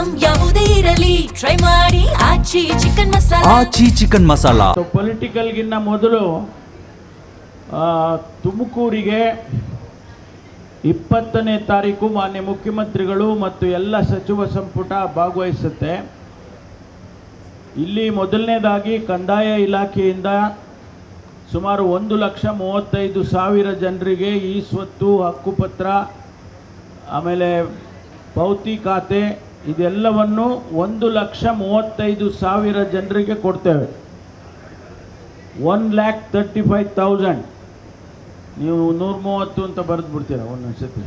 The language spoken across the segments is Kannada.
ಐಟಂ ಯಾವುದೇ ಇರಲಿ ಟ್ರೈ ಮಾಡಿ ಆಚಿ ಚಿಕನ್ ಮಸಾಲಾ. ಆಚಿ ಚಿಕನ್ ಮಸಾಲಾ. ಪೊಲಿಟಿಕಲ್ಗಿನ್ನ ಮೊದಲು ತುಮಕೂರಿಗೆ 20ನೇ ತಾರೀಕು ಮಾನ್ಯ ಮುಖ್ಯಮಂತ್ರಿಗಳು ಮತ್ತು ಎಲ್ಲ ಸಚಿವ ಸಂಪುಟ ಭಾಗವಹಿಸುತ್ತೆ. ಇಲ್ಲಿ ಮೊದಲನೇದಾಗಿ ಕಂದಾಯ ಇಲಾಖೆಯಿಂದ ಸುಮಾರು 1,35,000 ಜನರಿಗೆ ಈ ಸ್ವತ್ತು ಹಕ್ಕುಪತ್ರ, ಆಮೇಲೆ ಪೌತಿ ಖಾತೆ ಇದೆಲ್ಲವನ್ನು 1,35,000 ಜನರಿಗೆ ಕೊಡ್ತೇವೆ. 1,35,000 ನೀವು 130 ಅಂತ ಬರೆದು ಬಿಡ್ತೀರ ಒಂದೊಂದು ಸತಿ.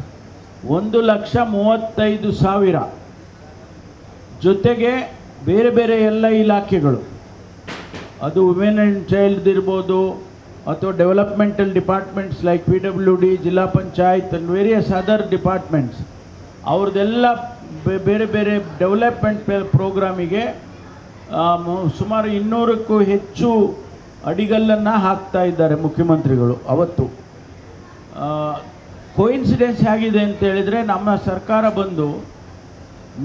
1,35,000 ಜೊತೆಗೆ ಬೇರೆ ಬೇರೆ ಎಲ್ಲ ಇಲಾಖೆಗಳು, ಅದು ವುಮೆನ್ ಆ್ಯಂಡ್ ಚೈಲ್ಡ್ ಇರ್ಬೋದು ಅಥವಾ developmental departments like PWD, Zilla Panchayat and various other departments, ಅವ್ರದ್ದೆಲ್ಲ ಬೇರೆ ಬೇರೆ ಡೆವಲಪ್ಮೆಂಟ್ ಪ್ರೋಗ್ರಾಮಿಗೆ ಸುಮಾರು 200ಕ್ಕೂ ಹೆಚ್ಚು ಅಡಿಗಲ್ಲನ್ನು ಹಾಕ್ತಾ ಇದ್ದಾರೆ ಮುಖ್ಯಮಂತ್ರಿಗಳು. ಅವತ್ತು ಕೋಇನ್ಸಿಡೆನ್ಸ್ ಆಗಿದೆ ಅಂತ ಹೇಳಿದರೆ, ನಮ್ಮ ಸರ್ಕಾರ ಬಂದು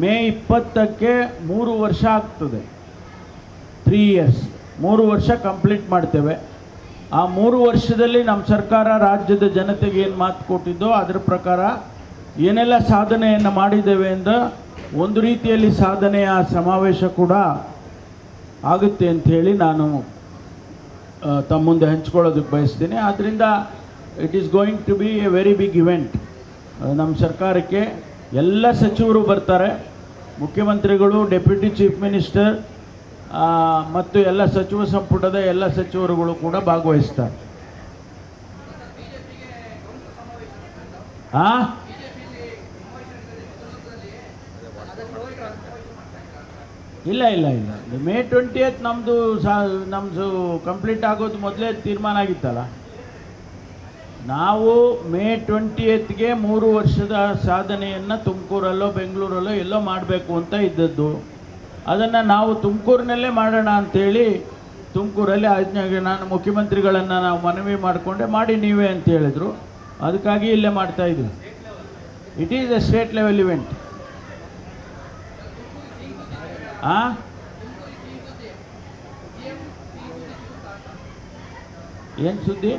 ಮೇ 20ಕ್ಕೆ 3 ವರ್ಷ ಆಗ್ತದೆ. 3 ಇಯರ್ಸ್, 3 ವರ್ಷ ಕಂಪ್ಲೀಟ್ ಮಾಡ್ತೇವೆ. ಆ 3 ವರ್ಷದಲ್ಲಿ ನಮ್ಮ ಸರ್ಕಾರ ರಾಜ್ಯದ ಜನತೆಗೆ ಏನು ಮಾತು ಕೊಟ್ಟಿದ್ದೋ ಅದರ ಪ್ರಕಾರ ಏನೆಲ್ಲ ಸಾಧನೆಯನ್ನು ಮಾಡಿದ್ದೇವೆ ಅಂತ ಒಂದು ರೀತಿಯಲ್ಲಿ ಸಾಧನೆಯ ಸಮಾವೇಶ ಕೂಡ ಆಗುತ್ತೆ ಅಂಥೇಳಿ ನಾನು ತಮ್ಮ ಮುಂದೆ ಹಂಚ್ಕೊಳ್ಳೋದಕ್ಕೆ ಬಯಸ್ತೀನಿ. ಆದ್ದರಿಂದ it is going to be a very big event. ನಮ್ಮ ಸರ್ಕಾರಕ್ಕೆ ಎಲ್ಲ ಸಚಿವರು ಬರ್ತಾರೆ, ಮುಖ್ಯಮಂತ್ರಿಗಳು, ಡೆಪ್ಯೂಟಿ ಚೀಫ್ ಮಿನಿಸ್ಟರ್ ಮತ್ತು ಎಲ್ಲ ಸಚಿವ ಸಂಪುಟದ ಎಲ್ಲ ಸಚಿವರುಗಳು ಕೂಡ ಭಾಗವಹಿಸ್ತಾರೆ. ಇಲ್ಲ ಇಲ್ಲ ಇಲ್ಲ, ಮೇ 20th ನಮ್ಮದು ಕಂಪ್ಲೀಟ್ ಆಗೋದು ಮೊದಲೇ ತೀರ್ಮಾನ ಆಗಿತ್ತಲ್ಲ. ನಾವು ಮೇ 20ಗೆ 3 ವರ್ಷದ ಸಾಧನೆಯನ್ನು ತುಮಕೂರಲ್ಲೋ ಬೆಂಗಳೂರಲ್ಲೋ ಎಲ್ಲೋ ಮಾಡಬೇಕು ಅಂತ ಇದ್ದದ್ದು. ಅದನ್ನು ನಾವು ತುಮಕೂರಿನಲ್ಲೇ ಮಾಡೋಣ ಅಂಥೇಳಿ ತುಮಕೂರಲ್ಲಿ ನಾನು ಮುಖ್ಯಮಂತ್ರಿಗಳನ್ನು ನಾವು ಮನವಿ ಮಾಡಿಕೊಂಡೆ, ಮಾಡಿ ನೀವೇ ಅಂತ ಹೇಳಿದರು. ಅದಕ್ಕಾಗಿ ಇಲ್ಲೇ ಮಾಡ್ತಾಯಿದ್ವಿ. It is A state level event. ಏನು ಸುದ್ದಿ?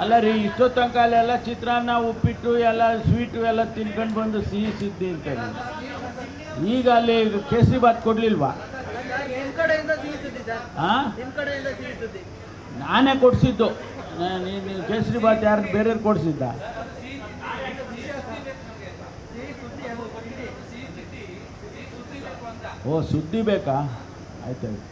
ಅಲ್ಲ ರೀ, ಇಷ್ಟೋ ತನಕ ಅಲ್ಲೆಲ್ಲ ಚಿತ್ರಾನ್ನ, ಉಪ್ಪಿಟ್ಟು, ಎಲ್ಲ ಸ್ವೀಟು ಎಲ್ಲ ತಿನ್ಕೊಂಡು ಬಂದು ಸಿಹಿ ಸಿದ್ದಿ ಅಂತ. ಈಗ ಅಲ್ಲಿ ಕೇಸರಿ ಬಾತ್ ಕೊಡ್ಲಿಲ್ವಾ? ನಾನೇ ಕೊಡಿಸಿದ್ದು. ನೀನು ಕೇಸರಿ ಬಾತ್ ಯಾರು ಬೇರೆಯವ್ರು ಕೊಡಿಸಿದ್ದ? ಓ, ಸುದ್ದಿ ಬೇಕಾ? ಆಯ್ತಾಯ್ತು.